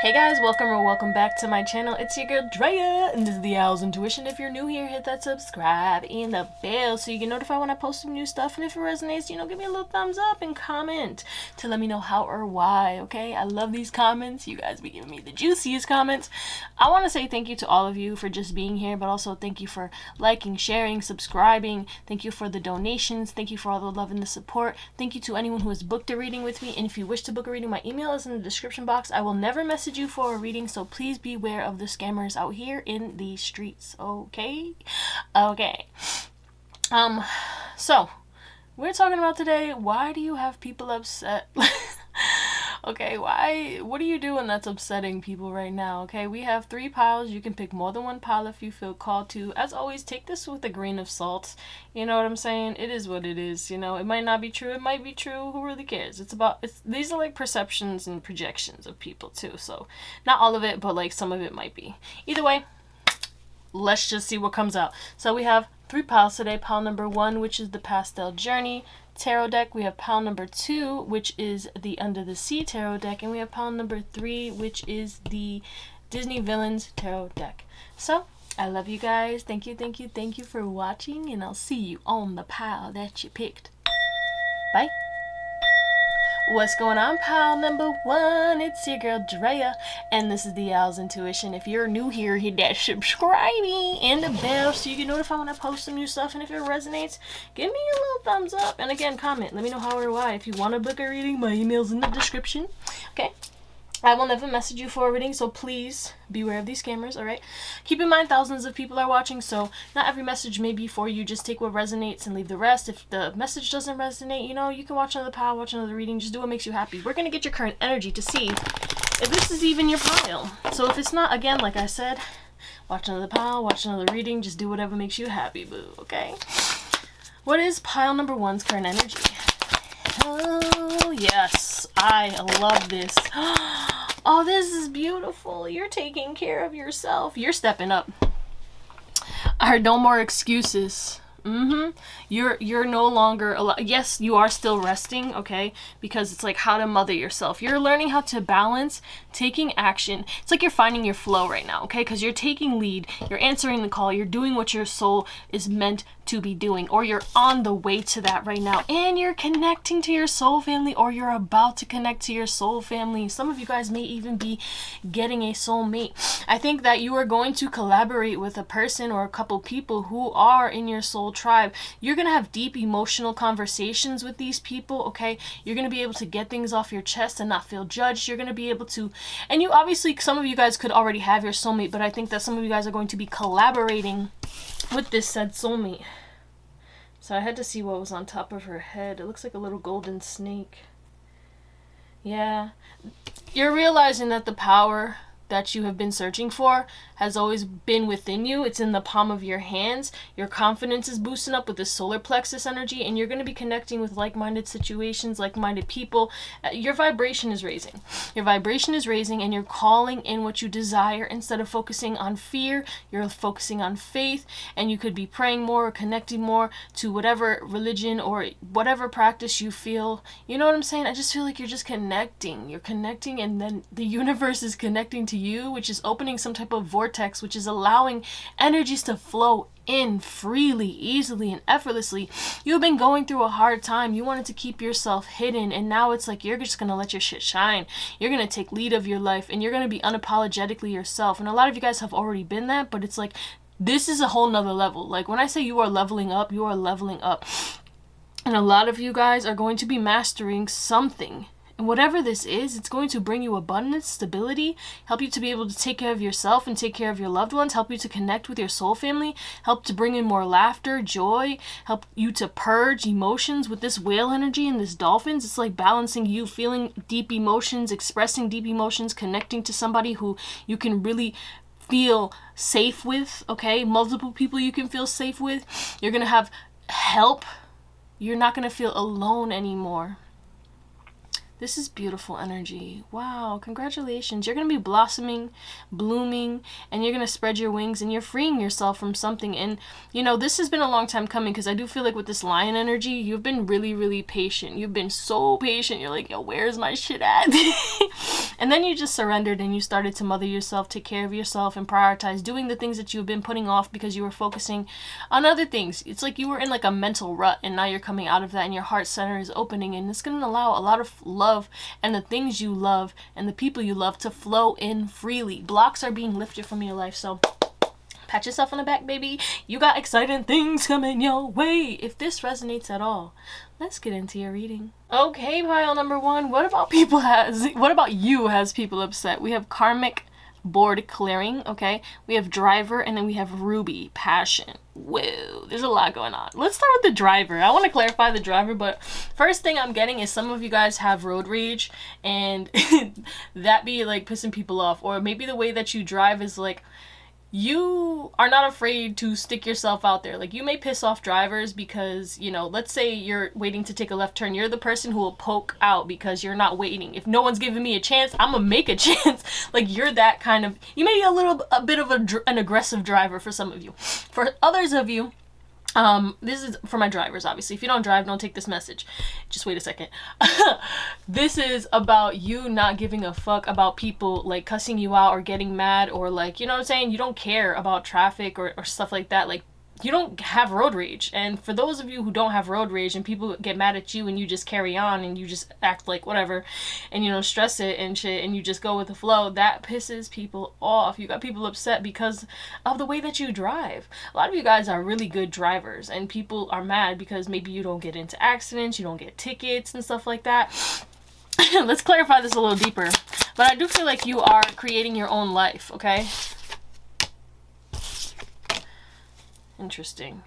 Hey guys, welcome or welcome back to my channel. It's your girl Drea, and this is Theowlsintuition. If you're new here, hit that subscribe and the bell so you get notified when I post some new stuff. And if it resonates, give me a little thumbs up and comment to let me know how or why, okay? I love these comments. You guys be giving me the juiciest comments. I want to say thank you to all of you for just being here, but also thank you for liking, sharing, subscribing. Thank you for the donations. Thank you for all the love and the support. Thank you to anyone who has booked a reading with me. And if you wish to book a reading, my email is in the description box. I will never message you for a reading, so please beware of the scammers out here in the streets, okay? So we're talking about today, why do you have people upset? Okay, what are you doing that's upsetting people right now? Okay, we have 3 piles. You can pick more than 1 pile if you feel called to. As always, take this with a grain of salt. You know what I'm saying? It is what it is. It might not be true. It might be true. Who really cares? These are like perceptions and projections of people too. So not all of it, but like some of it might be. Either way, let's just see what comes out. So we have 3 piles today. Pile number 1, which is the Pastel Journey Tarot deck. We have pile number 2, which is the Under the Sea Tarot deck. And we have pile number 3, which is the Disney Villains Tarot deck. So, I love you guys. Thank you for watching. And I'll see you on the pile that you picked. Bye. What's going on, pile number 1? It's your girl Drea, and this is Theowlsintuition. If you're new here, hit that subscribing and the bell so you get notified when I post some new stuff. And if it resonates, give me a little thumbs up. And again, comment. Let me know how or why. If you want to book a reading, my email's in the description. Okay? I will never message you for a reading, so please beware of these scammers, alright? Keep in mind, thousands of people are watching, so not every message may be for you. Just take what resonates and leave the rest. If the message doesn't resonate, you can watch another pile, watch another reading. Just do what makes you happy. We're going to get your current energy to see if this is even your pile. So if it's not, again, like I said, watch another pile, watch another reading. Just do whatever makes you happy, boo, okay? What is pile number 1's current energy? Oh, yes. I love this. Oh, this is beautiful. You're taking care of yourself. You're stepping up. I heard no more excuses. You're no longer yes, you are still resting, okay? Because it's like how to mother yourself. You're learning how to balance taking action. It's like you're finding your flow right now, okay? Because you're taking lead, you're answering the call, you're doing what your soul is meant to be doing, or you're on the way to that right now, and you're connecting to your soul family, or you're about to connect to your soul family. Some of you guys may even be getting a soulmate. I think that you are going to collaborate with a person or a couple people who are in your soul tribe. You're going to have deep emotional conversations with these people, okay? You're going to be able to get things off your chest and not feel judged. You're going to be able to, and you obviously, some of you guys could already have your soulmate, but I think that some of you guys are going to be collaborating with this said soulmate. So I had to see what was on top of her head. It looks like a little golden snake. Yeah. You're realizing that the power that you have been searching for has always been within you. It's in the palm of your hands. Your confidence is boosting up with the solar plexus energy, and you're going to be connecting with like-minded situations, like-minded people. Your vibration is raising. Your vibration is raising, and you're calling in what you desire. Instead of focusing on fear, you're focusing on faith, and you could be praying more or connecting more to whatever religion or whatever practice you feel. You know what I'm saying? I just feel like you're just connecting. You're connecting, and then the universe is connecting to you, which is opening some type of vortex, which is allowing energies to flow in freely, easily, and effortlessly. You've been going through a hard time. You wanted to keep yourself hidden, and now it's like you're just going to let your shit shine. You're going to take lead of your life, and you're going to be unapologetically yourself. And a lot of you guys have already been that, but it's like this is a whole nother level. Like when I say you are leveling up, you are leveling up. And a lot of you guys are going to be mastering something. And whatever this is, it's going to bring you abundance, stability, help you to be able to take care of yourself and take care of your loved ones, help you to connect with your soul family, help to bring in more laughter, joy, help you to purge emotions with this whale energy and this dolphins. It's like balancing you, feeling deep emotions, expressing deep emotions, connecting to somebody who you can really feel safe with, okay? Multiple people you can feel safe with. You're going to have help. You're not going to feel alone anymore. This is beautiful energy. Wow, congratulations. You're going to be blossoming, blooming, and you're going to spread your wings, and you're freeing yourself from something. And, you know, this has been a long time coming, because I do feel like with this lion energy, you've been really, really patient. You've been so patient. You're like, yo, where's my shit at? And then you just surrendered, and you started to mother yourself, take care of yourself, and prioritize doing the things that you've been putting off because you were focusing on other things. It's like you were in like a mental rut, and now you're coming out of that, and your heart center is opening, and it's going to allow a lot of love and the things you love and the people you love to flow in freely. Blocks are being lifted from your life. So pat yourself on the back, baby. You got exciting things coming your way. If this resonates at all, let's get into your reading. Okay, pile number 1. What about you has people upset? We have karmic board clearing, okay? We have driver, and then we have ruby, passion. Whoa, there's a lot going on. Let's start with the driver. I want to clarify the driver, but first thing I'm getting is some of you guys have road rage, and that be like pissing people off. Or maybe the way that you drive is like, you are not afraid to stick yourself out there. Like, you may piss off drivers because, you know, let's say you're waiting to take a left turn. You're the person who will poke out because you're not waiting. If no one's giving me a chance, I'm gonna make a chance. Like, you're that kind of, you may be a bit of an aggressive driver for some of you. For others of you, this is for my drivers, obviously. If you don't drive, don't take this message. Just wait a second. This is about you not giving a fuck about people like cussing you out or getting mad, or like, you know what I'm saying? You don't care about traffic or stuff like that. Like, you don't have road rage. And for those of you who don't have road rage and people get mad at you and you just carry on and you just act like whatever and you don't stress it and shit and you just go with the flow, that pisses people off. You got people upset because of the way that you drive. A lot of you guys are really good drivers, and people are mad because maybe you don't get into accidents, you don't get tickets and stuff like that. Let's clarify this a little deeper. But I do feel like you are creating your own life, okay? Interesting.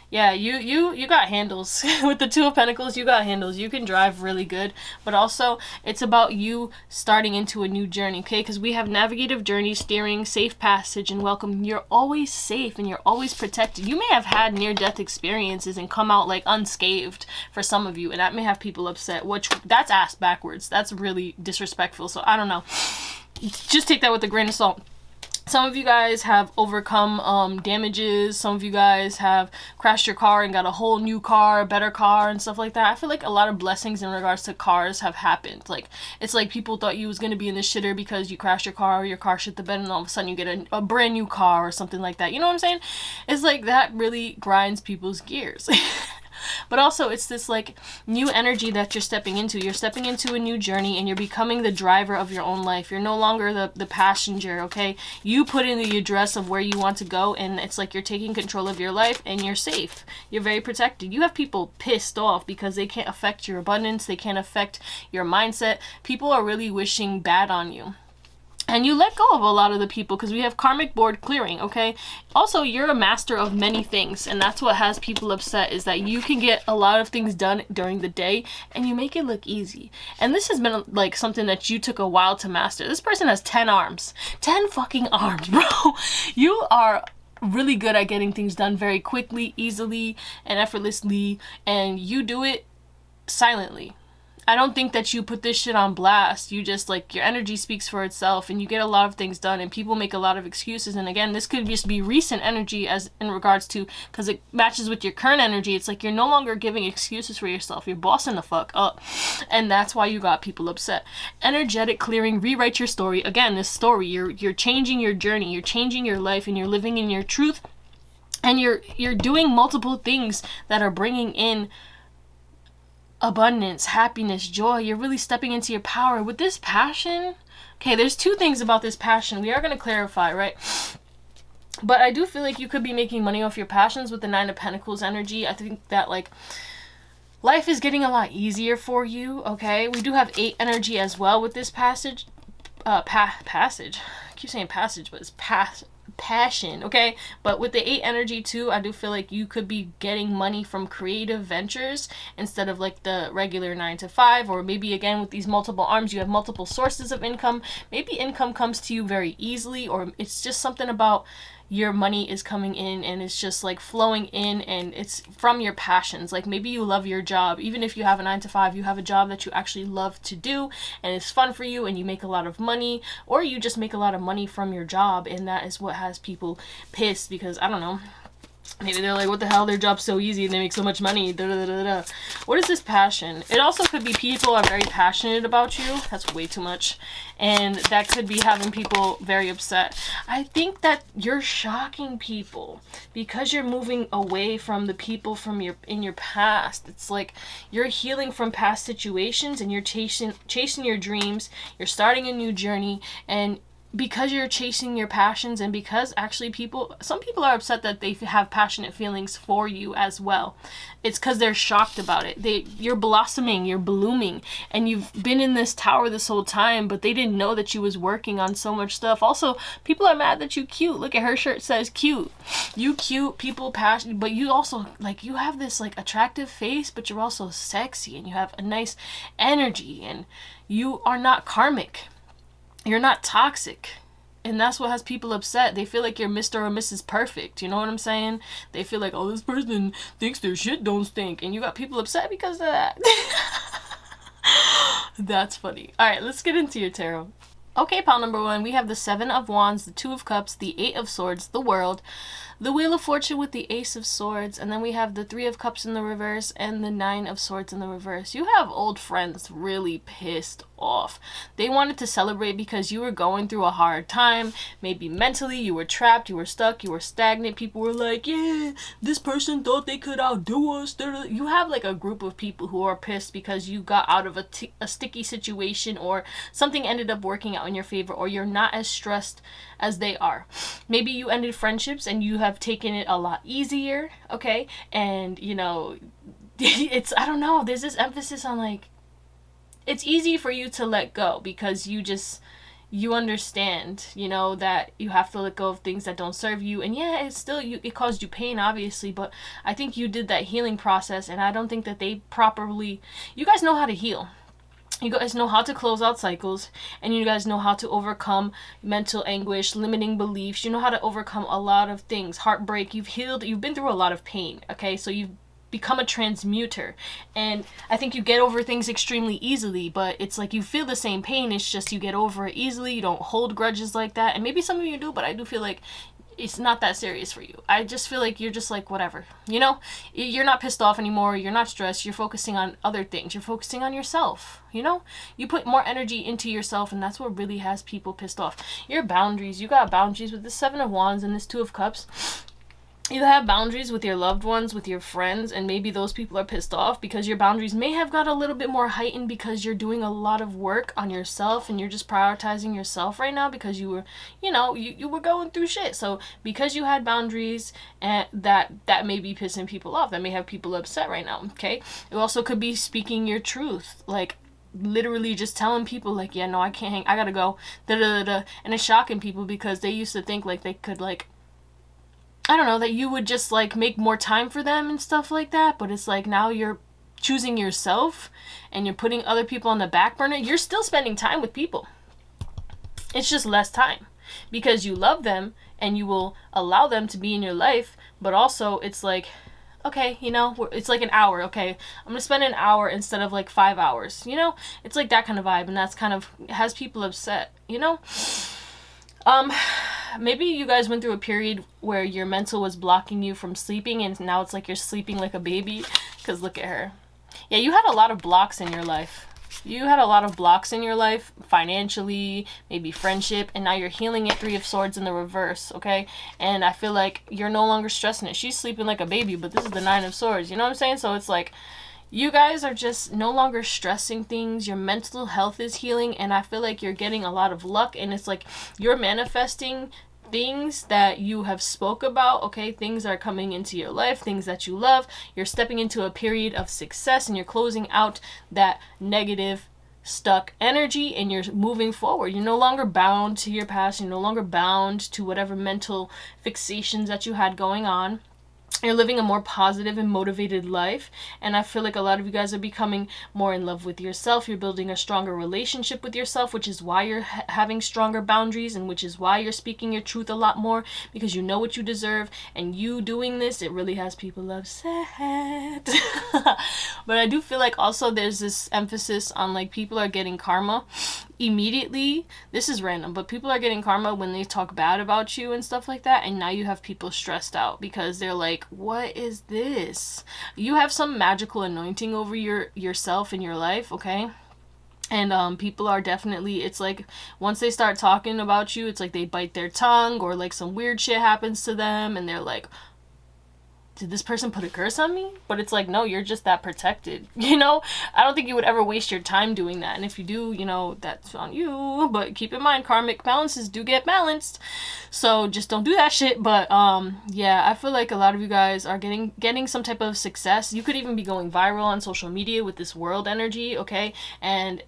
Yeah, you got handles. With the 2 of Pentacles, you got handles. You can drive really good, but also it's about you starting into a new journey, okay? Because we have navigative journey, steering, safe passage, and welcome. You're always safe and you're always protected. You may have had near-death experiences and come out like unscathed for some of you, and that may have people upset, which that's ass backwards. That's really disrespectful. So I don't know. Just take that with a grain of salt. Some of you guys have overcome damages. Some of you guys have crashed your car and got a whole new car, a better car, and stuff like that. I feel like a lot of blessings in regards to cars have happened. Like, it's like people thought you was going to be in the shitter because you crashed your car or your car shit the bed, and all of a sudden you get a brand new car or something like that. You know what I'm saying? It's like that really grinds people's gears. But also, it's this like new energy that you're stepping into. You're stepping into a new journey, and you're becoming the driver of your own life. You're no longer the passenger, okay? You put in the address of where you want to go, and it's like you're taking control of your life, and you're safe. You're very protected. You have people pissed off because they can't affect your abundance. They can't affect your mindset. People are really wishing bad on you. And you let go of a lot of the people because we have karmic board clearing, okay? Also, you're a master of many things, and that's what has people upset, is that you can get a lot of things done during the day and you make it look easy. And this has been like something that you took a while to master. This person has 10 arms. 10 fucking arms, bro. You are really good at getting things done very quickly, easily, and effortlessly, and you do it silently. I don't think that you put this shit on blast. You just, like, your energy speaks for itself, and you get a lot of things done, and people make a lot of excuses. And again, this could just be recent energy as in regards to, because it matches with your current energy. It's like you're no longer giving excuses for yourself. You're bossing the fuck up, and that's why you got people upset. Energetic clearing, rewrite your story. Again, this story, you're changing your journey, you're changing your life, and you're living in your truth, and you're doing multiple things that are bringing in abundance, happiness, joy. You're really stepping into your power with this passion. Okay, there's 2 things about this passion we are going to clarify, right? But I do feel like you could be making money off your passions with the 9 of Pentacles energy. I think that, like, life is getting a lot easier for you, okay? We do have 8 energy as well with this passage. keep saying passage, but it's passion, okay? But with the 8 energy too, I do feel like you could be getting money from creative ventures instead of like the regular 9 to 5, or maybe again with these multiple arms you have multiple sources of income. Maybe income comes to you very easily, or it's just something about your money is coming in and it's just like flowing in, and it's from your passions. Like maybe you love your job. Even if you have a 9 to 5, you have a job that you actually love to do and it's fun for you and you make a lot of money, or you just make a lot of money from your job, and that is what has people pissed because, I don't know, maybe they're like, what the hell, their job's so easy and they make so much money. Da, da, da, da. What is this passion? It also could be people are very passionate about you. That's way too much. And that could be having people very upset. I think that you're shocking people because you're moving away from the people from in your past. It's like you're healing from past situations and you're chasing your dreams. You're starting a new journey, and because you're chasing your passions, and because actually some people are upset that they have passionate feelings for you as well. It's because they're shocked about it. You're blossoming, you're blooming, and you've been in this tower this whole time, but they didn't know that you was working on so much stuff. Also, people are mad that you cute. Look at her shirt, says cute. You cute, people passionate, but you also, like, you have this like attractive face, but you're also sexy and you have a nice energy, and you are not karmic. You're not toxic. And that's what has people upset. They feel like you're Mr. or Mrs. Perfect. You know what I'm saying? They feel like, oh, this person thinks their shit don't stink. And you got people upset because of that. That's funny. Alright, let's get into your tarot. Okay, pile number 1, we have the 7 of Wands, the 2 of Cups, the 8 of Swords, the World, the Wheel of Fortune with the Ace of Swords, and then we have the 3 of Cups in the reverse and the 9 of Swords in the reverse. You have old friends really pissed off. They wanted to celebrate because you were going through a hard time. Maybe mentally you were trapped, you were stuck, you were stagnant. People were like, yeah, this person thought they could outdo us. You have like a group of people who are pissed because you got out of a sticky situation, or something ended up working out in your favor, or you're not as stressed as they are. Maybe you ended friendships and you have taken it a lot easier, okay? And you know, it's, I don't know, there's this emphasis on like, it's easy for you to let go because you understand, you know, that you have to let go of things that don't serve you. And yeah, it's still, it caused you pain, obviously, but I think you did that healing process, and I don't think that they properly, you guys know how to heal. You guys know how to close out cycles, and you guys know how to overcome mental anguish, limiting beliefs. You know how to overcome a lot of things, heartbreak. You've healed, you've been through a lot of pain, okay? So you've become a transmuter, and I think you get over things extremely easily, but it's like you feel the same pain, it's just you get over it easily. You don't hold grudges like that, and maybe some of you do, but I do feel like it's not that serious for you. I just feel like you're just like, whatever, you know? You're not pissed off anymore, you're not stressed, you're focusing on other things, you're focusing on yourself, you know? You put more energy into yourself, and that's what really has people pissed off. Your boundaries, you got boundaries with the 7 of Wands and this 2 of Cups. You have boundaries with your loved ones, with your friends, and maybe those people are pissed off because your boundaries may have got a little bit more heightened because you're doing a lot of work on yourself and you're just prioritizing yourself right now because you were, you know, you were going through shit. So because you had boundaries, and that may be pissing people off. That may have people upset right now, okay? It also could be speaking your truth, like literally just telling people like, yeah, no, I can't hang, I gotta go, da da da da, and it's shocking people because they used to think like they could like, I don't know, that you would just like make more time for them and stuff like that, but it's like now you're choosing yourself and you're putting other people on the back burner. You're still spending time with people. It's just less time because you love them and you will allow them to be in your life, but also it's like, okay, you know, it's like an hour, okay, I'm gonna spend an hour instead of like 5 hours, you know? It's like that kind of vibe, and that's kind of has people upset, you know? Maybe you guys went through a period where your mental was blocking you from sleeping, and now it's like you're sleeping like a baby, because look at her. Yeah, you had a lot of blocks in your life. You had a lot of blocks in your life, financially, maybe friendship, and now you're healing it. 3 of Swords in the reverse, okay? And I feel like you're no longer stressing it. She's sleeping like a baby, but this is the 9 of Swords, you know what I'm saying? So it's like, you guys are just no longer stressing things. Your mental health is healing, and I feel like you're getting a lot of luck, and it's like you're manifesting things that you have spoke about, okay? Things are coming into your life, things that you love. You're stepping into a period of success, and you're closing out that negative stuck energy and you're moving forward. You're no longer bound to your past. You're no longer bound to whatever mental fixations that you had going on. You're living a more positive and motivated life, and I feel like a lot of you guys are becoming more in love with yourself. You're building a stronger relationship with yourself, which is why you're having stronger boundaries, and which is why you're speaking your truth a lot more, because you know what you deserve. And you doing this, it really has people upset. But I do feel like also there's this emphasis on like people are getting karma immediately. This is random, but people are getting karma when they talk bad about you and stuff like that, and now you have people stressed out because they're like, what is this? You have some magical anointing over yourself in your life, okay? And people are definitely, it's like once they start talking about you, it's like they bite their tongue, or like some weird shit happens to them and they're like, did this person put a curse on me? But it's like, no, you're just that protected, you know? I don't think you would ever waste your time doing that. And if you do, you know, that's on you. But keep in mind, karmic balances do get balanced. So just don't do that shit. But yeah, I feel like a lot of you guys are getting some type of success. You could even be going viral on social media with this world energy, okay? And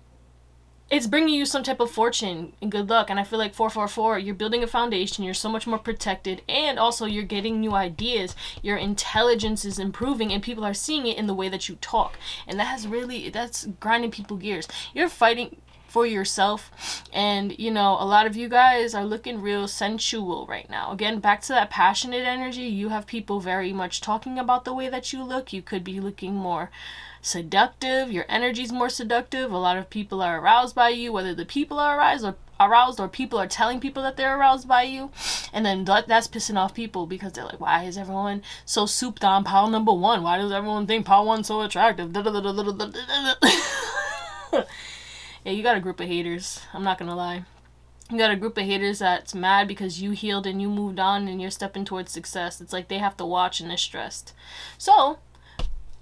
it's bringing you some type of fortune and good luck. And I feel like 444, you're building a foundation, you're so much more protected, and also you're getting new ideas. Your intelligence is improving, and people are seeing it in the way that you talk. And that's grinding people gears. You're fighting for yourself, and you know, a lot of you guys are looking real sensual right now. Again, back to that passionate energy. You have people very much talking about the way that you look. You could be looking more seductive. Your energy's more seductive. A lot of people are aroused by you, whether the people are aroused or people are telling people that they're aroused by you. And then that's pissing off people, because they're like, why is everyone so souped on pile number one? Why does everyone think pile one's so attractive? Yeah, you got a group of haters. I'm not gonna lie. You got a group of haters that's mad because you healed and you moved on and you're stepping towards success. It's like they have to watch and they're stressed. So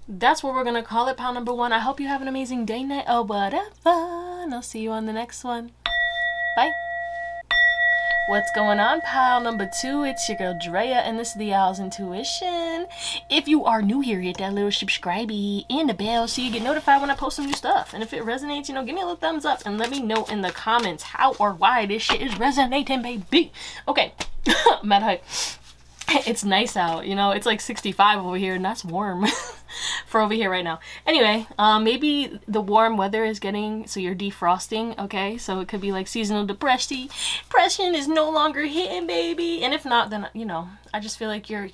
that's what we're gonna call it, pile number one. I hope you have an amazing day, night, or whatever, and I'll see you on the next one. Bye. What's going on, pile number two? It's your girl Drea, and this is Theowlsintuition. If you are new here, hit that little subscribe and the bell so you get notified when I post some new stuff. And if it resonates, you know, give me a little thumbs up and let me know in the comments how or why this shit is resonating, baby. Okay, mad hype. It's nice out, you know, it's like 65 over here, and that's warm for over here right now. Anyway, maybe the warm weather is getting, so you're defrosting, okay? So it could be like seasonal depression is no longer hitting, baby. And if not, then, you know, I just feel like your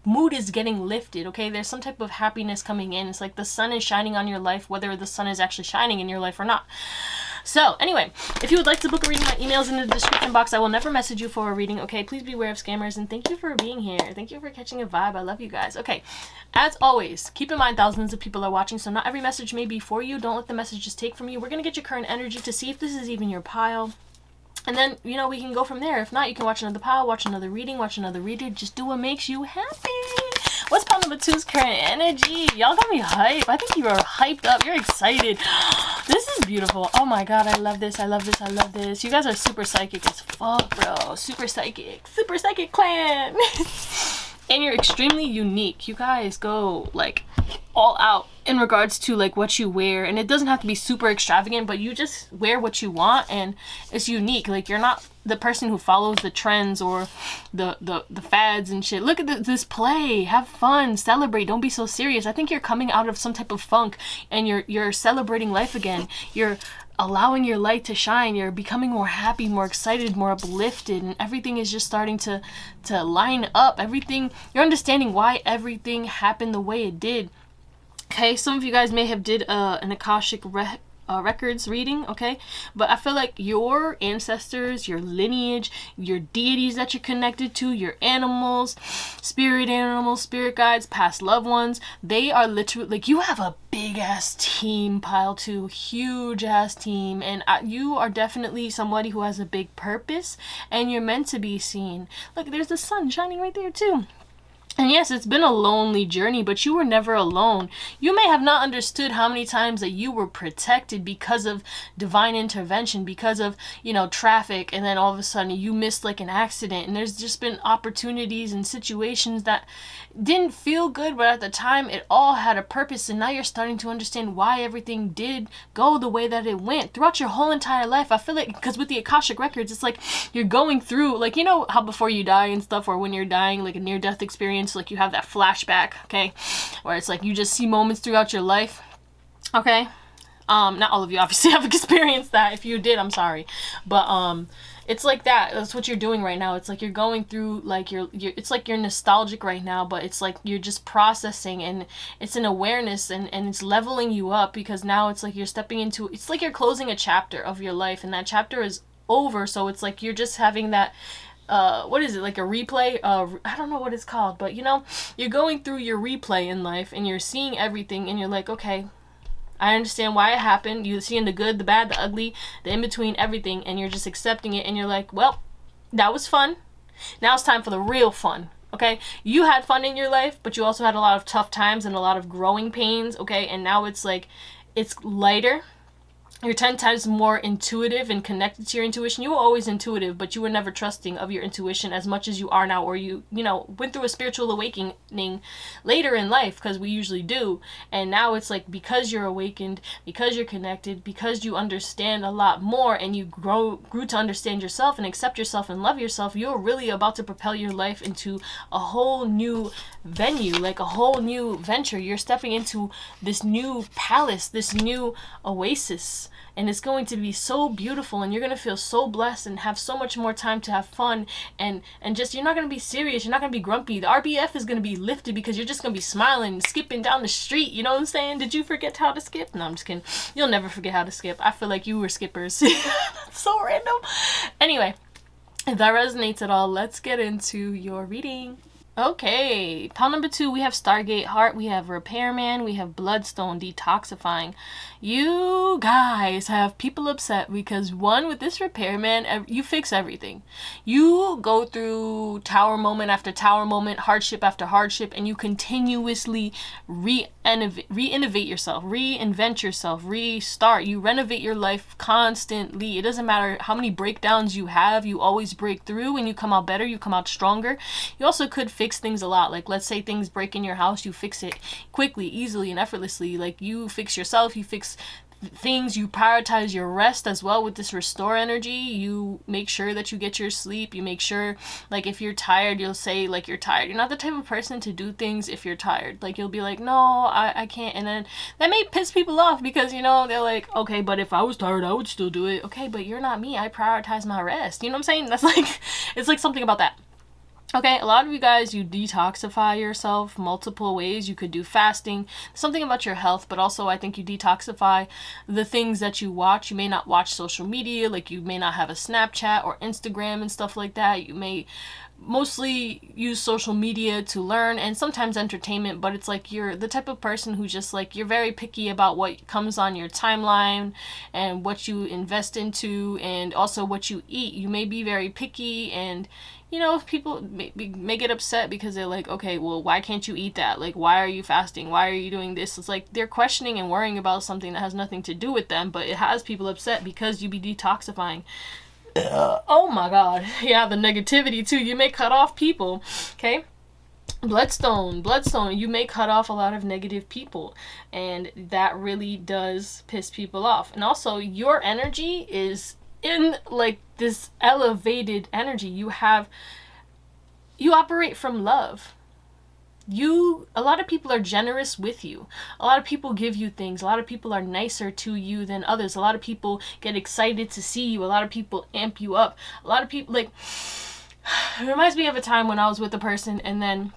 mood is getting lifted, okay? There's some type of happiness coming in. It's like the sun is shining on your life, whether the sun is actually shining in your life or not. So anyway, if you would like to book a reading, my email is in the description box. I will never message you for a reading, okay? Please beware of scammers, and thank you for being here. Thank you for catching a vibe. I love you guys. Okay, as always, keep in mind thousands of people are watching, so not every message may be for you. Don't let the messages take from you. We're going to get your current energy to see if this is even your pile. And then, you know, we can go from there. If not, you can watch another pile, watch another reading, watch another reader. Just do what makes you happy. What's pile number two's current energy? Y'all got me hype. I think you are hyped up. You're excited. This is beautiful. Oh my god, I love this. I love this. I love this. You guys are super psychic as fuck, bro. Super psychic. Super psychic clan. And you're extremely unique. You guys go like all out in regards to like what you wear, and it doesn't have to be super extravagant, but you just wear what you want, and it's unique. Like, you're not the person who follows the trends or the fads and shit. Look at this play. Have fun, celebrate, don't be so serious. I think you're coming out of some type of funk, and you're celebrating life again. You're allowing your light to shine. You're becoming more happy, more excited, more uplifted, and everything is just starting to line up. Everything, you're understanding why everything happened the way it did. Okay, some of you guys may have did an Akashic records reading, okay? But I feel like your ancestors, your lineage, your deities that you're connected to, your animals, spirit guides, past loved ones, they are literally, like, you have a big ass team, pile two, huge ass team, and you are definitely somebody who has a big purpose, and you're meant to be seen. Look, there's the sun shining right there too. And yes, it's been a lonely journey, but you were never alone. You may have not understood how many times that you were protected because of divine intervention, because of, traffic, and then all of a sudden you missed like an accident. And there's just been opportunities and situations that didn't feel good, but at the time it all had a purpose. And now you're starting to understand why everything did go the way that it went throughout your whole entire life. I feel like, because with the Akashic records, it's like you're going through, like, how before you die and stuff, or when you're dying, like a near-death experience, like you have that flashback, okay, where it's like you just see moments throughout your life, okay. Not all of you obviously have experienced that. If you did, I'm sorry, but it's like that. That's what you're doing right now. It's like you're going through, like you're it's like you're nostalgic right now, but it's like you're just processing, and it's an awareness, and it's leveling you up, because now it's like you're stepping into, it's like you're closing a chapter of your life, and that chapter is over. So it's like you're just having that what is it, like a replay? I don't know what it's called, but you're going through your replay in life, and you're seeing everything, and you're like, okay, I understand why it happened. You're seeing the good, the bad, the ugly, the in-between, everything, and you're just accepting it, and you're like, well, that was fun. Now it's time for the real fun, okay? You had fun in your life, but you also had a lot of tough times and a lot of growing pains, okay? And now it's like, it's lighter. You're 10 times more intuitive and connected to your intuition. You were always intuitive, but you were never trusting of your intuition as much as you are now, or you went through a spiritual awakening later in life, because we usually do. And now it's like, because you're awakened, because you're connected, because you understand a lot more, and you grew to understand yourself and accept yourself and love yourself, you're really about to propel your life into a whole new venue, like a whole new venture. You're stepping into this new palace, this new oasis. And it's going to be so beautiful, and you're going to feel so blessed and have so much more time to have fun, and just, you're not going to be serious, you're not going to be grumpy. The RBF is going to be lifted, because you're just going to be smiling and skipping down the street, you know what I'm saying? Did you forget how to skip? No, I'm just kidding. You'll never forget how to skip. I feel like you were skippers. That's so random. Anyway, if that resonates at all, let's get into your reading. Okay, pile number 2, we have Stargate Heart, we have Repairman, we have Bloodstone, Detoxifying. You guys have people upset because, one, with this Repairman, you fix everything. You go through tower moment after tower moment, hardship after hardship, and you continuously re-innovate yourself, reinvent yourself, restart. You renovate your life constantly. It doesn't matter how many breakdowns you have, you always break through, and you come out better, you come out stronger. You also could fix things a lot. Like, let's say things break in your house, you fix it quickly, easily, and effortlessly. Like, you fix yourself, you fix things, you prioritize your rest as well with this restore energy. You make sure that you get your sleep. You make sure, like, if you're tired, you'll say, like, you're tired. You're not the type of person to do things if you're tired. Like, you'll be like, no, I can't. And then that may piss people off, because, they're like, okay, but if I was tired, I would still do it. Okay, but you're not me. I prioritize my rest. You know what I'm saying? That's like, it's like something about that. Okay, a lot of you guys, you detoxify yourself multiple ways. You could do fasting, something about your health, but also I think you detoxify the things that you watch. You may not watch social media, like you may not have a Snapchat or Instagram and stuff like that. You may mostly use social media to learn and sometimes entertainment, but it's like you're the type of person who just, like, you're very picky about what comes on your timeline and what you invest into, and also what you eat. You may be very picky, and people may get upset because they're like, okay, well, why can't you eat that? Like, why are you fasting? Why are you doing this? It's like they're questioning and worrying about something that has nothing to do with them, but it has people upset because you be detoxifying. Oh my god. Yeah, the negativity too. You may cut off people, okay? Bloodstone, you may cut off a lot of negative people, and that really does piss people off. And also, your energy is in, like, this elevated energy. You operate from love. A lot of people are generous with you. A lot of people give you things. A lot of people are nicer to you than others. A lot of people get excited to see you. A lot of people amp you up. A lot of people, like, it reminds me of a time when I was with a person, and then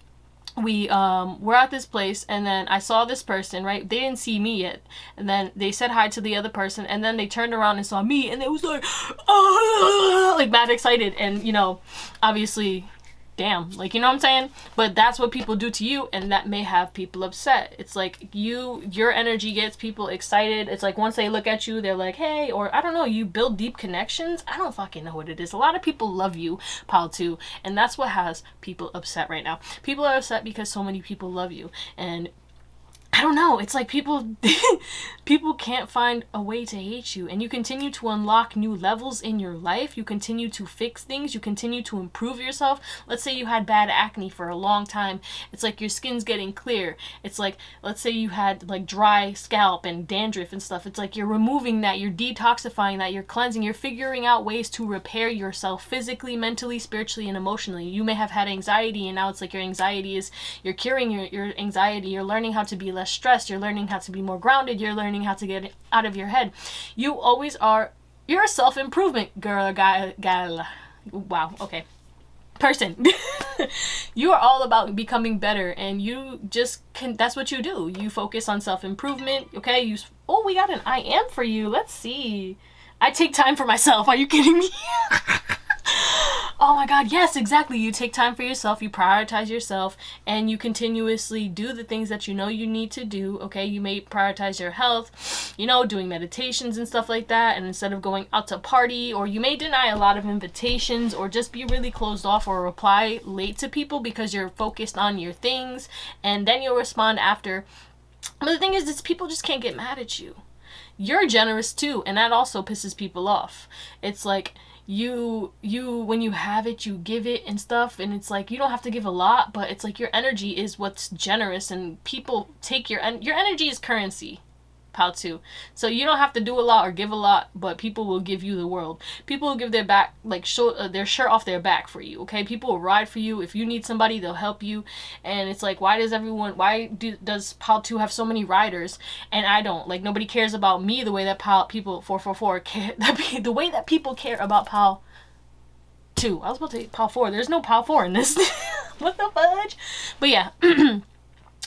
we were at this place, and then I saw this person, right? They didn't see me yet, and then they said hi to the other person, and then they turned around and saw me, and it was like, oh, like, mad excited. And obviously damn, like, you know what I'm saying? But that's what people do to you, and that may have people upset. It's like your energy gets people excited. It's like once they look at you, they're like, hey, or I don't know, you build deep connections. I don't fucking know what it is. A lot of people love you, pile too, and that's what has people upset right now. People are upset because so many people love you, and I don't know, it's like people can't find a way to hate you, and you continue to unlock new levels in your life. You continue to fix things, you continue to improve yourself. Let's say you had bad acne for a long time. It's like your skin's getting clear. It's like, let's say you had like dry scalp and dandruff and stuff. It's like you're removing that, you're detoxifying that, you're cleansing, you're figuring out ways to repair yourself physically, mentally, spiritually, and emotionally. You may have had anxiety, and now it's like your anxiety is, you're curing your anxiety. You're learning how to be less stressed, you're learning how to be more grounded, you're learning how to get out of your head. You always are, you're a self-improvement girl, guy, wow, okay, person. You are all about becoming better, and you just can, that's what you do. You focus on self-improvement, okay? Oh, we got an I am for you. Let's see. I take time for myself. Are you kidding me? Oh my god, yes, exactly. You take time for yourself, you prioritize yourself, and you continuously do the things that you know you need to do, okay? You may prioritize your health, you know, doing meditations and stuff like that, and instead of going out to party, or you may deny a lot of invitations, or just be really closed off, or reply late to people because you're focused on your things, and then you'll respond after. But the thing is people just can't get mad at you. You're generous too, and that also pisses people off. It's like, you when you have it, you give it and stuff, and it's like you don't have to give a lot, but it's like your energy is what's generous, and people take your energy is currency, pal too. So you don't have to do a lot or give a lot, but people will give you the world. People will give their back, like their shirt off their back for you, okay? People will ride for you. If you need somebody, they'll help you. And it's like, why does pal 2 have so many riders and I don't? Like, nobody cares about me the way that people 444 care, the way that people care about pal 2. I was about to say pal 4. There's no pal 4 in this. What the fudge? But yeah.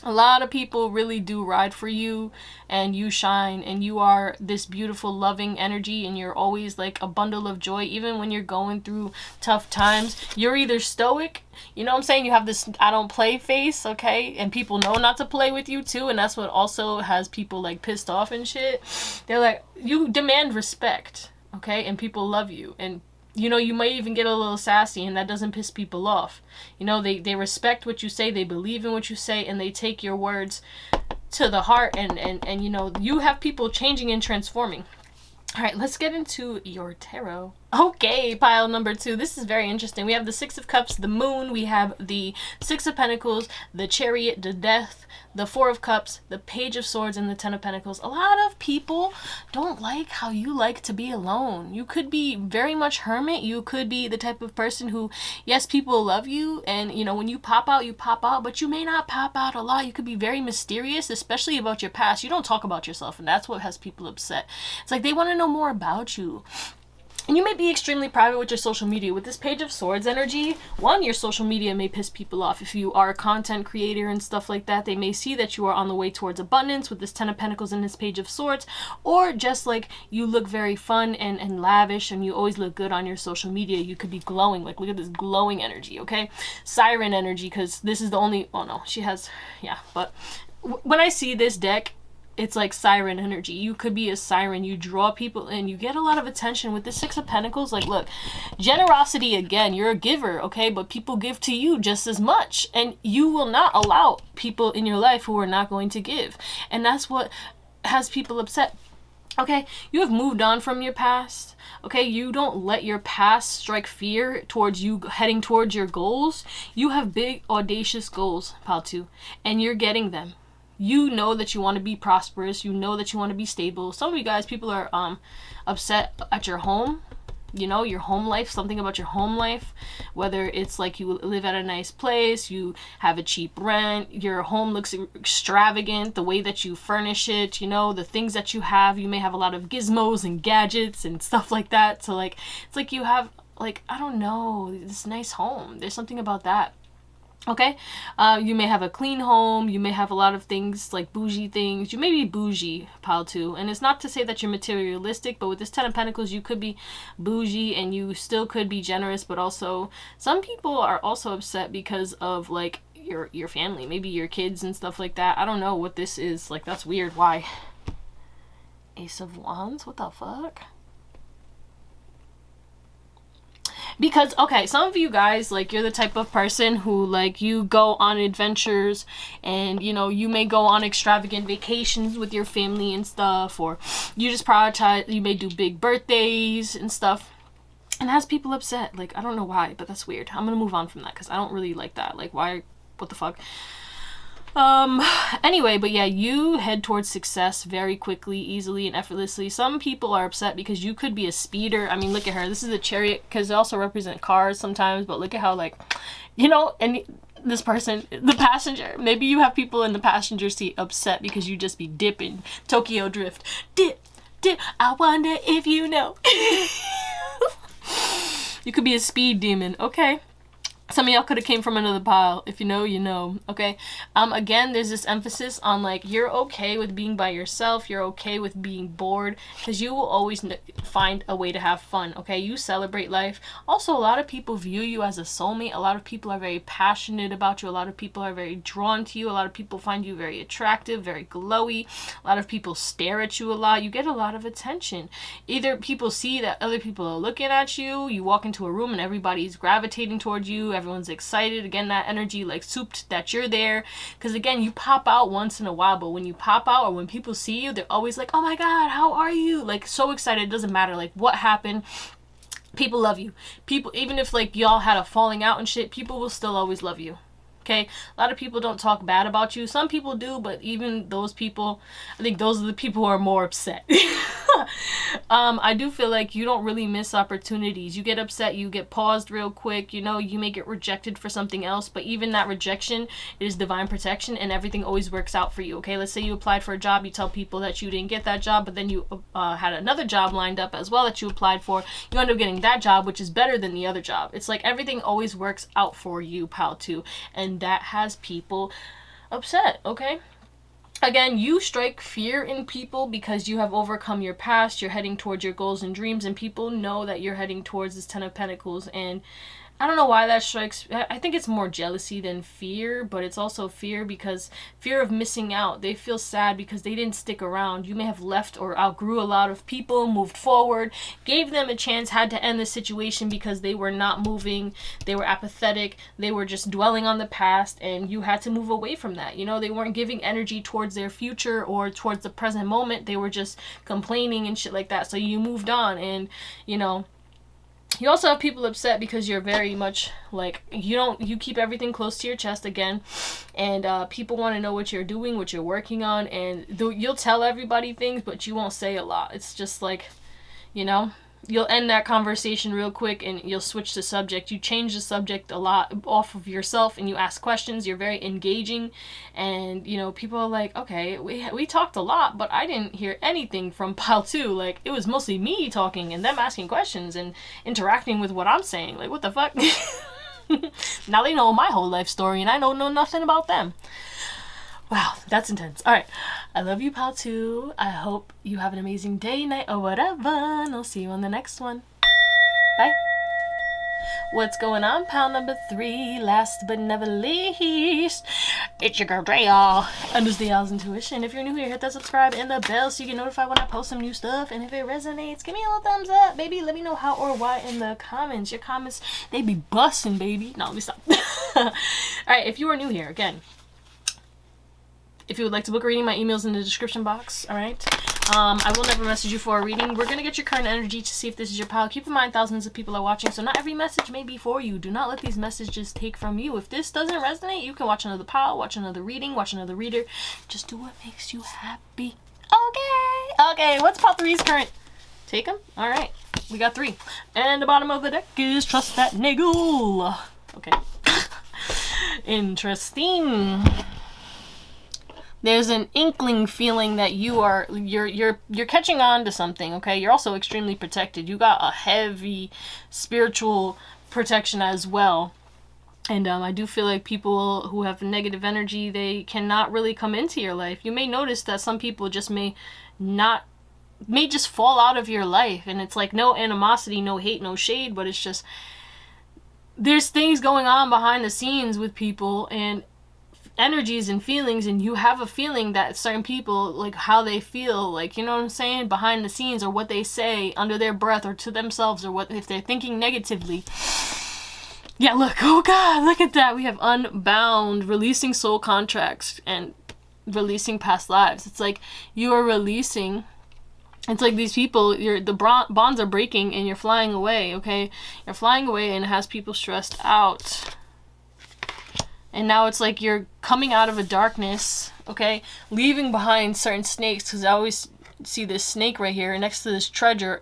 A lot of people really do ride for you, and you shine, and you are this beautiful, loving energy, and you're always like a bundle of joy. Even when you're going through tough times, you're either stoic, you know what I'm saying? You have this I don't play face, okay? And people know not to play with you too, and that's what also has people like pissed off and shit. They're like, you demand respect, okay? And people love you, and you know, you might even get a little sassy, and that doesn't piss people off. You know, they respect what you say, they believe in what you say, and they take your words to the heart, and you know, you have people changing and transforming. All right, let's get into your tarot. Okay, pile number 2. This is very interesting. We have the 6 of Cups, the Moon. We have the 6 of Pentacles, the Chariot, the Death, the 4 of Cups, the Page of Swords, and the 10 of Pentacles. A lot of people don't like how you like to be alone. You could be very much hermit. You could be the type of person who, yes, people love you, and you know, when you pop out, but you may not pop out a lot. You could be very mysterious, especially about your past. You don't talk about yourself, and that's what has people upset. It's like they want to know more about you. And you may be extremely private with your social media. With this Page of Swords energy, one, your social media may piss people off. If you are a content creator and stuff like that, they may see that you are on the way towards abundance with this 10 of Pentacles and this Page of Swords. Or just like you look very fun and lavish, and you always look good on your social media. You could be glowing. Like, look at this glowing energy, okay? Siren energy, because this is the only... Oh, no. She has... Yeah, but when I see this deck, it's like siren energy. You could be a siren. You draw people in. You get a lot of attention with the 6 of Pentacles. Like, look, generosity again. You're a giver, okay? But people give to you just as much. And you will not allow people in your life who are not going to give. And that's what has people upset. Okay? You have moved on from your past. Okay? You don't let your past strike fear towards you heading towards your goals. You have big, audacious goals, pal 2. And you're getting them. You know that you want to be prosperous. You know that you want to be stable. Some of you guys, people are upset at your home. You know, your home life, something about your home life. Whether it's like you live at a nice place, you have a cheap rent, your home looks extravagant, the way that you furnish it, you know, the things that you have. You may have a lot of gizmos and gadgets and stuff like that. So like, it's like you have, like, I don't know, this nice home. There's something about that. Okay, you may have a clean home, you may have a lot of things like bougie things, you may be bougie, pile 2, and it's not to say that you're materialistic, but with this 10 of Pentacles, you could be bougie and you still could be generous, but also, some people are also upset because of, like, your family, maybe your kids and stuff like that. I don't know what this is, like, that's weird. Why? Ace of Wands? What the fuck? Because, okay, some of you guys, like, you're the type of person who, like, you go on adventures and, you know, you may go on extravagant vacations with your family and stuff, or you just prioritize, you may do big birthdays and stuff, and has people upset. Like, I don't know why, but that's weird. I'm gonna move on from that because I don't really like that. Like, why? What the fuck? Anyway, but yeah, you head towards success very quickly, easily, and effortlessly. Some people are upset because you could be a speeder. I mean, look at her. This is a Chariot because they also represent cars sometimes, but look at how, like, you know, and this person, the passenger, maybe you have people in the passenger seat upset because you just be dipping. Tokyo Drift. Dip, dip. I wonder if you know. You could be a speed demon, okay? Some of y'all could have came from another pile. If you know, you know. Okay. Again, there's this emphasis on, like, you're okay with being by yourself. You're okay with being bored because you will always find a way to have fun. Okay. You celebrate life. Also, a lot of people view you as a soulmate. A lot of people are very passionate about you. A lot of people are very drawn to you. A lot of people find you very attractive, very glowy. A lot of people stare at you a lot. You get a lot of attention. Either people see that other people are looking at you. You walk into a room and everybody's gravitating towards you. Everyone's excited. Again, that energy, like, souped that you're there. Because, again, you pop out once in a while, but when you pop out or when people see you, they're always like, oh my God, how are you? Like, so excited. It doesn't matter, like, what happened. People love you. People, even if, like, y'all had a falling out and shit, people will still always love you. Okay, a lot of people don't talk bad about you. Some people do, but even those people, I think those are the people who are more upset. I do feel like you don't really miss opportunities. You get upset, you get paused real quick, you know, you may get rejected for something else, but even that rejection is divine protection and everything always works out for you. Okay, let's say you applied for a job, you tell people that you didn't get that job, but then you had another job lined up as well that you applied for. You end up getting that job, which is better than the other job. It's like everything always works out for you, pal, too. And that has people upset, okay? Again, you strike fear in people because you have overcome your past, you're heading towards your goals and dreams, and people know that you're heading towards this 10 of Pentacles, and I don't know why that strikes. I think it's more jealousy than fear, but it's also fear because fear of missing out. They feel sad because they didn't stick around. You may have left or outgrew a lot of people, moved forward, gave them a chance, had to end the situation because they were not moving. They were apathetic. They were just dwelling on the past, and you had to move away from that. You know, they weren't giving energy towards their future or towards the present moment. They were just complaining and shit like that. So you moved on, and, you know, you also have people upset because you're very much like, you keep everything close to your chest again, and people want to know what you're doing, what you're working on, and you'll tell everybody things, but you won't say a lot. It's just like, you know, you'll end that conversation real quick and you'll switch the subject. You change the subject a lot off of yourself and you ask questions. You're very engaging, and, you know, people are like, okay, we talked a lot, but I didn't hear anything from pile 2. Like, it was mostly me talking and them asking questions and interacting with what I'm saying. Like, what the fuck? Now they know my whole life story and I don't know nothing about them. Wow, that's intense. All right. I love you, pal, too. I hope you have an amazing day, night, or whatever. And I'll see you on the next one. Bye. What's going on, pal number 3? Last but never least, it's your girl, Drea. And it's Theowlsintuition. If you're new here, hit that subscribe and the bell so you get notified when I post some new stuff. And if it resonates, give me a little thumbs up, baby. Let me know how or why in the comments. Your comments, they be busting, baby. No, let me stop. All right, if you are new here, again, if you would like to book a reading, my email's in the description box, all right? I will never message you for a reading. We're going to get your current energy to see if this is your pile. Keep in mind, thousands of people are watching, so not every message may be for you. Do not let these messages take from you. If this doesn't resonate, you can watch another pile, watch another reading, watch another reader. Just do what makes you happy. Okay, what's pile 3's current? Take them? All right, we got 3. And the bottom of the deck is Trust That Niggle. Okay. Interesting. There's an inkling feeling that you're catching on to something, okay? You're also extremely protected. You got a heavy spiritual protection as well. And I do feel like people who have negative energy, they cannot really come into your life. You may notice that some people just may just fall out of your life, and it's like no animosity, no hate, no shade, but it's just there's things going on behind the scenes with people and energies and feelings, and you have a feeling that certain people, like how they feel, like, you know what I'm saying, behind the scenes, or what they say under their breath or to themselves, or what if they're thinking negatively. Yeah, look, oh God, look at that. We have unbound, releasing soul contracts and releasing past lives. It's like you are releasing. It's like these people, the bonds are breaking and you're flying away, okay? You're flying away, and it has people stressed out. And now it's like you're coming out of a darkness, okay? Leaving behind certain snakes, because I always see this snake right here next to this treasure,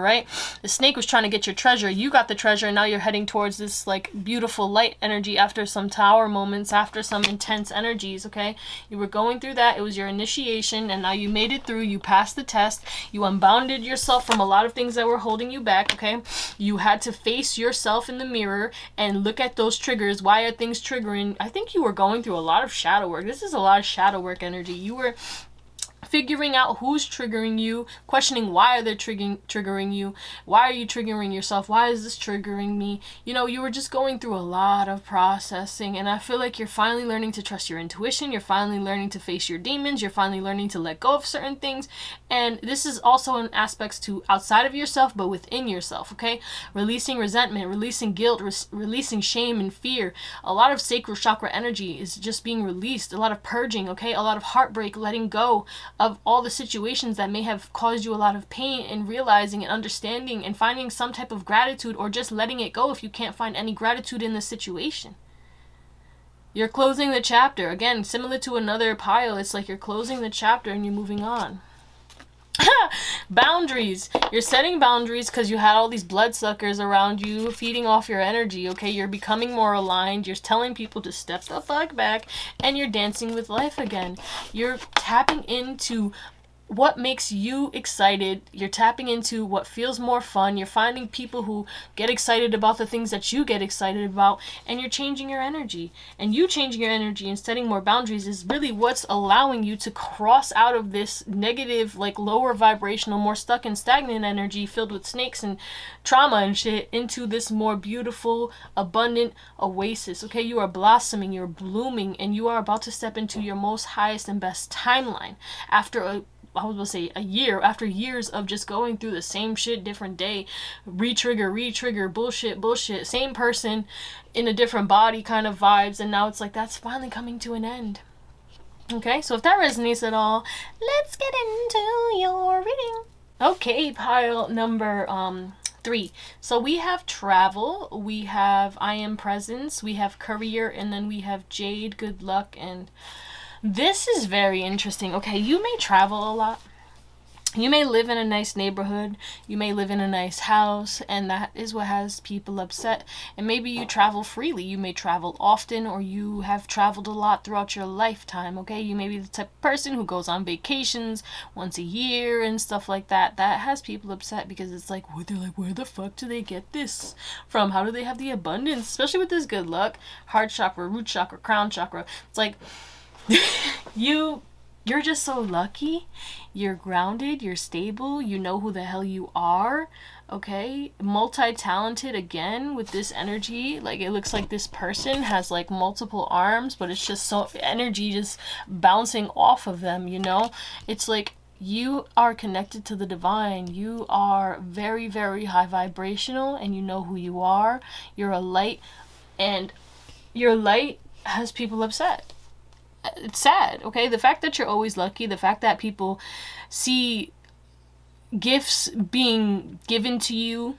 right? The snake was trying to get your treasure. You got the treasure, and now you're heading towards this like beautiful light energy after some tower moments, after some intense energies, okay? You were going through that. It was your initiation, and now you made it through. You passed the test. You unbounded yourself from a lot of things that were holding you back, okay? You had to face yourself in the mirror and look at those triggers. Why are things triggering? I think you were going through a lot of shadow work. This is a lot of shadow work energy. You were figuring out who's triggering you, questioning why are they triggering you, why are you triggering yourself, why is this triggering me? You know, you were just going through a lot of processing, and I feel like you're finally learning to trust your intuition, you're finally learning to face your demons, you're finally learning to let go of certain things, and this is also in aspects to outside of yourself, but within yourself, okay? Releasing resentment, releasing guilt, releasing shame and fear. A lot of sacral chakra energy is just being released, a lot of purging, okay? A lot of heartbreak, letting go of all the situations that may have caused you a lot of pain, and realizing and understanding and finding some type of gratitude, or just letting it go if you can't find any gratitude in the situation. You're closing the chapter. Again, similar to another pile, it's like you're closing the chapter and you're moving on. Boundaries. You're setting boundaries because you had all these bloodsuckers around you feeding off your energy, okay? You're becoming more aligned. You're telling people to step the fuck back, and you're dancing with life again. You're tapping into what makes you excited. You're tapping into what feels more fun. You're finding people who get excited about the things that you get excited about, and you're changing your energy. And you changing your energy and setting more boundaries is really what's allowing you to cross out of this negative, like lower vibrational, more stuck and stagnant energy filled with snakes and trauma and shit, into this more beautiful, abundant oasis, okay? You are blossoming, you're blooming, and you are about to step into your most highest and best timeline after a year, after years of just going through the same shit, different day, re-trigger, bullshit, same person in a different body kind of vibes, and now it's like that's finally coming to an end. Okay, so if that resonates at all, let's get into your reading. Okay, pile number 3. So we have travel, we have I am presence, we have career, and then we have jade, good luck, and this is very interesting. Okay, you may travel a lot. You may live in a nice neighborhood. You may live in a nice house, and that is what has people upset. And maybe you travel freely. You may travel often, or you have traveled a lot throughout your lifetime, okay? You may be the type of person who goes on vacations once a year and stuff like that. That has people upset because it's like, they're like, where the fuck do they get this from? How do they have the abundance? Especially with this good luck, heart chakra, root chakra, crown chakra. It's like, you're just so lucky. You're grounded, you're stable, you know who the hell you are, okay? Multi-talented again with this energy. Like, it looks like this person has like multiple arms, but it's just so energy just bouncing off of them, you know? It's like you are connected to the divine. You are very, very high vibrational, and you know who you are. You're a light, and your light has people upset. It's sad, okay? The fact that you're always lucky, the fact that people see gifts being given to you,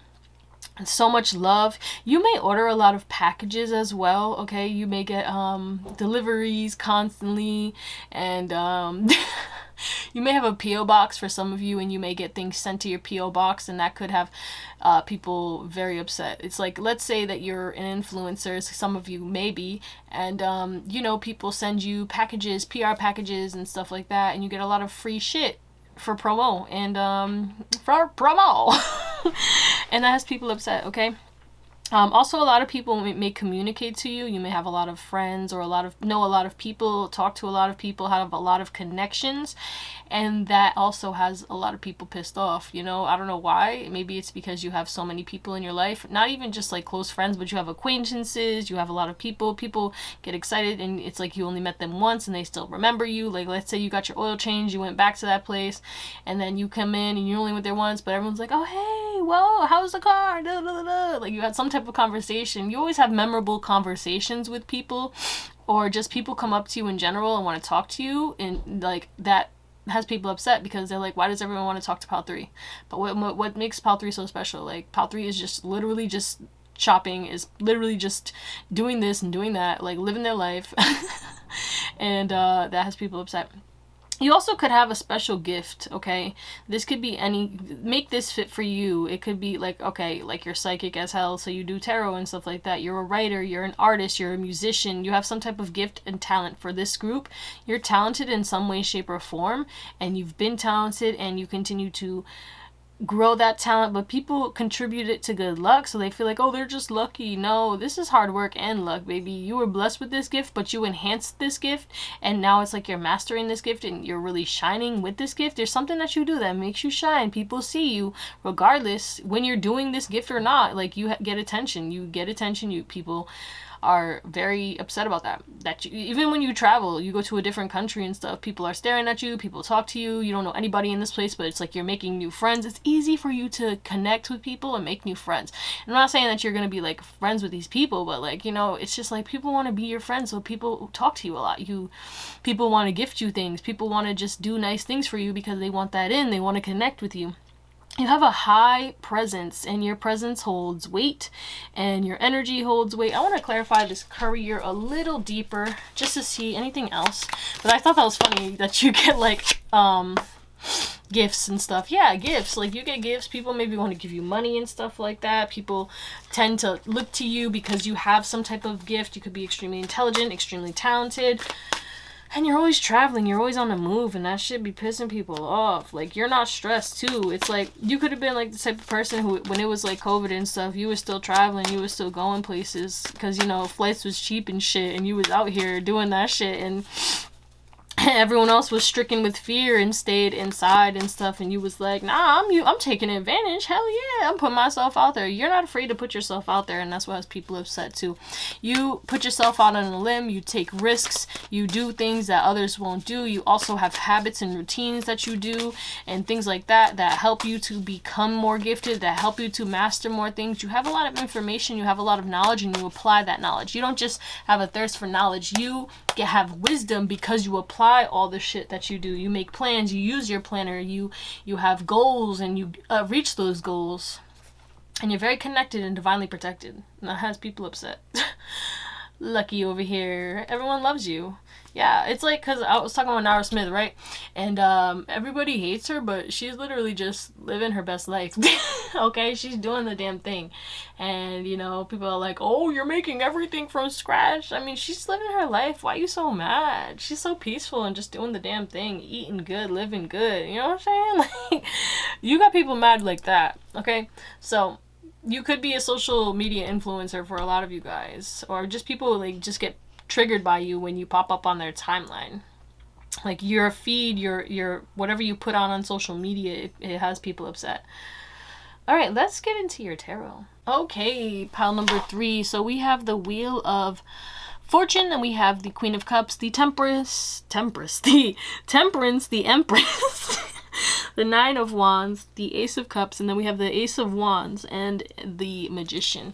so much love. You may order a lot of packages as well, okay? You may get deliveries constantly, and you may have a P.O. box for some of you, and you may get things sent to your P.O. box, and that could have people very upset. It's like, let's say that you're an influencer, some of you maybe, and people send you packages, PR packages and stuff like that, and you get a lot of free shit for promo, and and that has people upset, okay? Also, a lot of people may communicate to you. You may have a lot of friends, or know a lot of people, talk to a lot of people, have a lot of connections, and that also has a lot of people pissed off. You know, I don't know why. Maybe it's because you have so many people in your life, not even just like close friends, but you have acquaintances, you have a lot of people. People get excited, and it's like you only met them once and they still remember you. Like, let's say you got your oil change, you went back to that place, and then you come in and you only went there once, but everyone's like, oh, hey, well, how's the car? Da, da, da, da. Like, you had some type of conversation. You always have memorable conversations with people, or just people come up to you in general and want to talk to you, and like that has people upset because they're like, why does everyone want to talk to Pal 3? But what makes Pal 3 so special? Like, Pal 3 is just literally just shopping, is literally just doing this and doing that, like living their life. And that has people upset. You also could have a special gift, okay? This could be make this fit for you. It could be like, okay, like you're psychic as hell, so you do tarot and stuff like that. You're a writer, you're an artist, you're a musician, you have some type of gift and talent for this group. You're talented in some way, shape, or form, and you've been talented and you continue to grow that talent, but people contribute it to good luck, so they feel like, oh, they're just lucky. No, this is hard work and luck, baby. You were blessed with this gift, but you enhanced this gift, and now it's like you're mastering this gift and you're really shining with this gift. There's something that you do that makes you shine. People see you regardless when you're doing this gift or not. Like, you get attention. People are very upset about that even when you travel, you go to a different country and stuff, people are staring at you, people talk to you, you don't know anybody in this place, but it's like you're making new friends. It's easy for you to connect with people and make new friends. And I'm not saying that you're gonna be like friends with these people, but like, you know, it's just like people want to be your friends, so people talk to you a lot. People want to gift you things, people want to just do nice things for you because they want that they want to connect with you. You have a high presence, and your presence holds weight, and your energy holds weight. I want to clarify this courier a little deeper just to see anything else. But I thought that was funny that you get like gifts and stuff. Yeah, gifts. Like, you get gifts. People maybe want to give you money and stuff like that. People tend to look to you because you have some type of gift. You could be extremely intelligent, extremely talented. And you're always traveling, you're always on the move, and that shit be pissing people off. Like, you're not stressed, too. It's like, you could have been, like, the type of person who, when it was, like, COVID and stuff, you were still traveling, you were still going places, because, you know, flights was cheap and shit, and you was out here doing that shit, and everyone else was stricken with fear and stayed inside and stuff, and you was like, nah, I'm taking advantage. Hell yeah, I'm putting myself out there. You're not afraid to put yourself out there, and that's what has people upset too. You put yourself out on a limb, you take risks, you do things that others won't do. You also have habits and routines that you do and things like that help you to become more gifted, that help you to master more things. You have a lot of information, you have a lot of knowledge, and you apply that knowledge. You don't just have a thirst for knowledge, you have wisdom because you apply all the shit that you do. You make plans, you use your planner, you have goals, and you reach those goals, and you're very connected and divinely protected. And that has people upset. Lucky over here, everyone loves you. Yeah, it's like, because I was talking about Nara Smith, right? And everybody hates her, but she's literally just living her best life. Okay, she's doing the damn thing. And, you know, people are like, oh, you're making everything from scratch. I mean, she's living her life. Why are you so mad? She's so peaceful and just doing the damn thing, eating good, living good. You know what I'm saying? Like, you got people mad like that, okay? So you could be a social media influencer for a lot of you guys, or just people like just get triggered by you when you pop up on their timeline. Like, your feed, your whatever you put on social media, it has people upset. All right, let's get into your tarot. Okay, pile number 3. So we have the Wheel of Fortune, and we have the Queen of Cups, the Temperance, the Empress, the Nine of Wands, the Ace of Cups, and then we have the Ace of Wands and the Magician.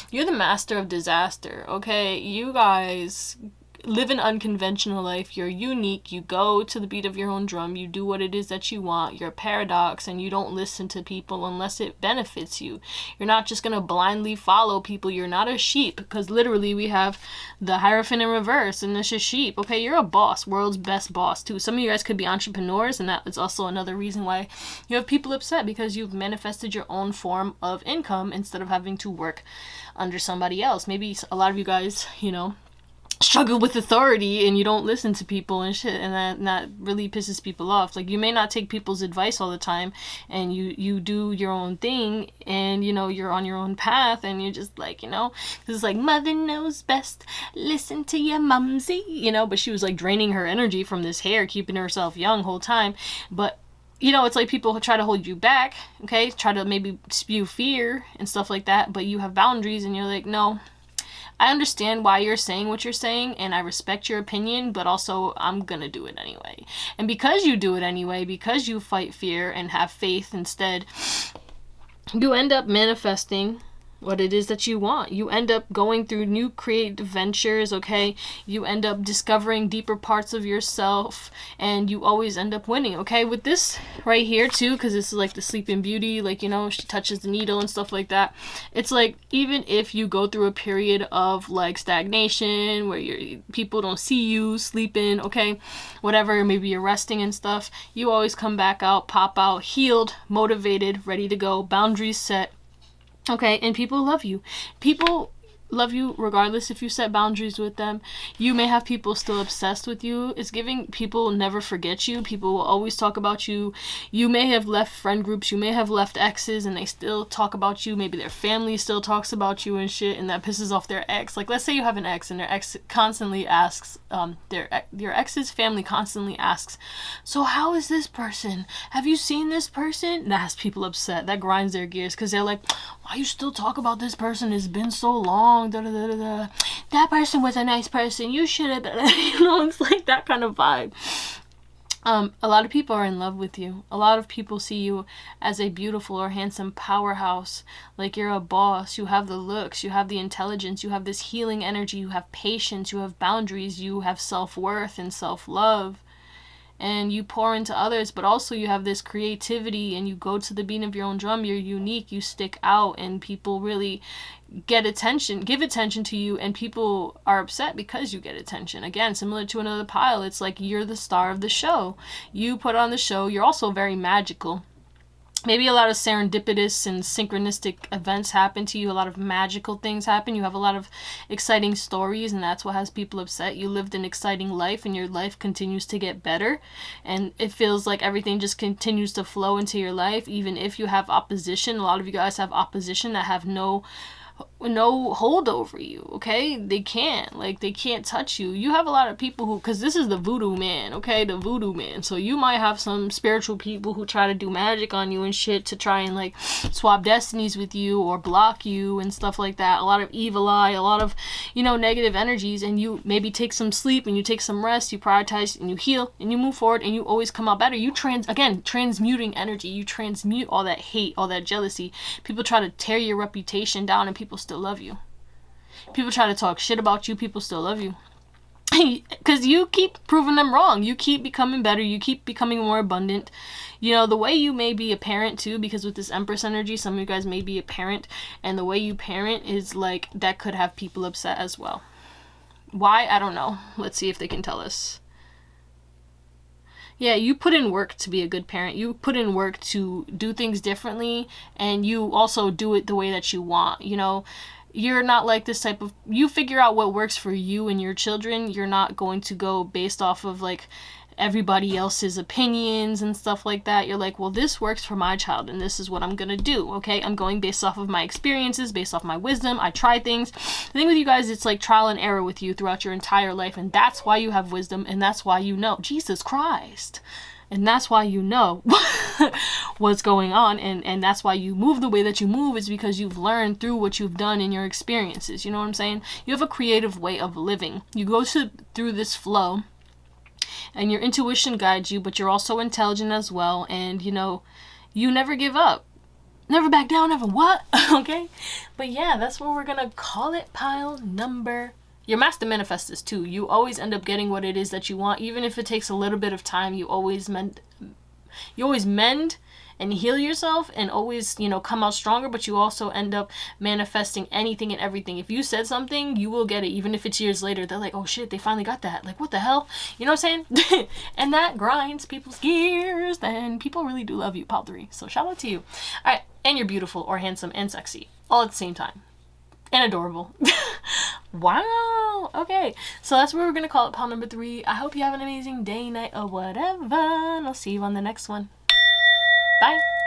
You're the master of disaster, okay? You guys live an unconventional life. You're unique. You go to the beat of your own drum. You do what it is that you want. You're a paradox, and you don't listen to people unless it benefits you. You're not just going to blindly follow people. You're not a sheep, because literally we have the Hierophant in reverse, and it's a sheep. Okay, you're a boss, world's best boss too. Some of you guys could be entrepreneurs, and that is also another reason why you have people upset, because you've manifested your own form of income instead of having to work under somebody else. Maybe a lot of you guys, you know, struggle with authority and you don't listen to people and shit, and that really pisses people off. Like, you may not take people's advice all the time, and you do your own thing, and you know, you're on your own path, and you're just like, you know, it's like, mother knows best, listen to your mumsy, you know. But she was like draining her energy from this hair, keeping herself young whole time. But you know, it's like people try to hold you back, okay, try to maybe spew fear and stuff like that, but you have boundaries, and you're like, no, I understand why you're saying what you're saying, and I respect your opinion, but also I'm gonna do it anyway. And because you do it anyway, because you fight fear and have faith instead, you end up manifesting what it is that you want. You end up going through new creative ventures, okay? You end up discovering deeper parts of yourself, and you always end up winning, okay? With this right here too, because this is like the Sleeping Beauty, like, you know, she touches the needle and stuff like that. It's like, even if you go through a period of like stagnation where people don't see you sleeping, okay, whatever, maybe you're resting and stuff, you always come back out, pop out, healed, motivated, ready to go, boundaries set. Okay, and people love you. People love you regardless if you set boundaries with them. You may have people still obsessed with you. It's giving people never forget you. People will always talk about you. You may have left friend groups. You may have left exes and they still talk about you. Maybe their family still talks about you and shit, and that pisses off their ex. Like, let's say you have an ex and their ex constantly asks, your ex's family constantly asks, so how is this person? Have you seen this person? That has people upset. That grinds their gears, because they're like, why you still talk about this person? It's been so long. Da, da, da, da, da. That person was a nice person. You should have, you know, it's like that kind of vibe. A lot of people are in love with you. A lot of people see you as a beautiful or handsome powerhouse. Like, you're a boss. You have the looks. You have the intelligence. You have this healing energy. You have patience. You have boundaries. You have self-worth and self-love. And you pour into others, but also you have this creativity, and you go to the beat of your own drum. You're unique. You stick out, and people really give attention to you, and people are upset because you get attention. Again, similar to another pile, it's like you're the star of the show. You put on the show. You're also very magical. Maybe a lot of serendipitous and synchronistic events happen to you. A lot of magical things happen. You have a lot of exciting stories, and that's what has people upset. You lived an exciting life, and your life continues to get better, and it feels like everything just continues to flow into your life, even if you have opposition. A lot of you guys have opposition that have no hold over you, okay? They can't touch you. You have a lot of people who, because this is the voodoo man, okay? The voodoo man. So you might have some spiritual people who try to do magic on you and shit to try and like swap destinies with you or block you and stuff like that. A lot of evil eye, a lot of, you know, negative energies, and you maybe take some sleep and you take some rest, you prioritize and you heal and you move forward, and you always come out better. You transmuting energy. You transmute all that hate, all that jealousy. People try to tear your reputation down, and people still love you. People try to talk shit about you, people still love you. Because you keep proving them wrong. You keep becoming better. You keep becoming more abundant. You know, the way you may be a parent too, because with this Empress energy, some of you guys may be a parent, and the way you parent is like, that could have people upset as well. Why? I don't know. Let's see if they can tell us. Yeah, you put in work to be a good parent. You put in work to do things differently, and you also do it the way that you want. You know, you're not like this type of, you figure out what works for you and your children. You're not going to go based off of like everybody else's opinions and stuff like that. You're like, well, this works for my child, and this is what I'm gonna do, okay? I'm going based off of my experiences, based off my wisdom. I try things. The thing with you guys, it's like trial and error with you throughout your entire life, and that's why you have wisdom, and that's why you know. Jesus Christ. And that's why you know what's going on, and that's why you move the way that you move, is because you've learned through what you've done in your experiences. You know what I'm saying? You have a creative way of living. You go through this flow, and your intuition guides you, but you're also intelligent as well, and you know, you never give up. Never back down, never what? Okay? But yeah, that's what we're gonna call it, pile number. Your master manifestors too. You always end up getting what it is that you want, even if it takes a little bit of time. You always mend and heal yourself, and always, you know, come out stronger, but you also end up manifesting anything and everything. If you said something, you will get it, even if it's years later. They're like, oh shit, they finally got that. Like, what the hell? You know what I'm saying? And that grinds people's gears, and people really do love you, pile 3. So shout out to you. All right, and you're beautiful or handsome and sexy all at the same time. And adorable. Wow. Okay, so that's where we're gonna call it pile number 3. I hope you have an amazing day, night, or whatever, and I'll see you on the next one. Bye.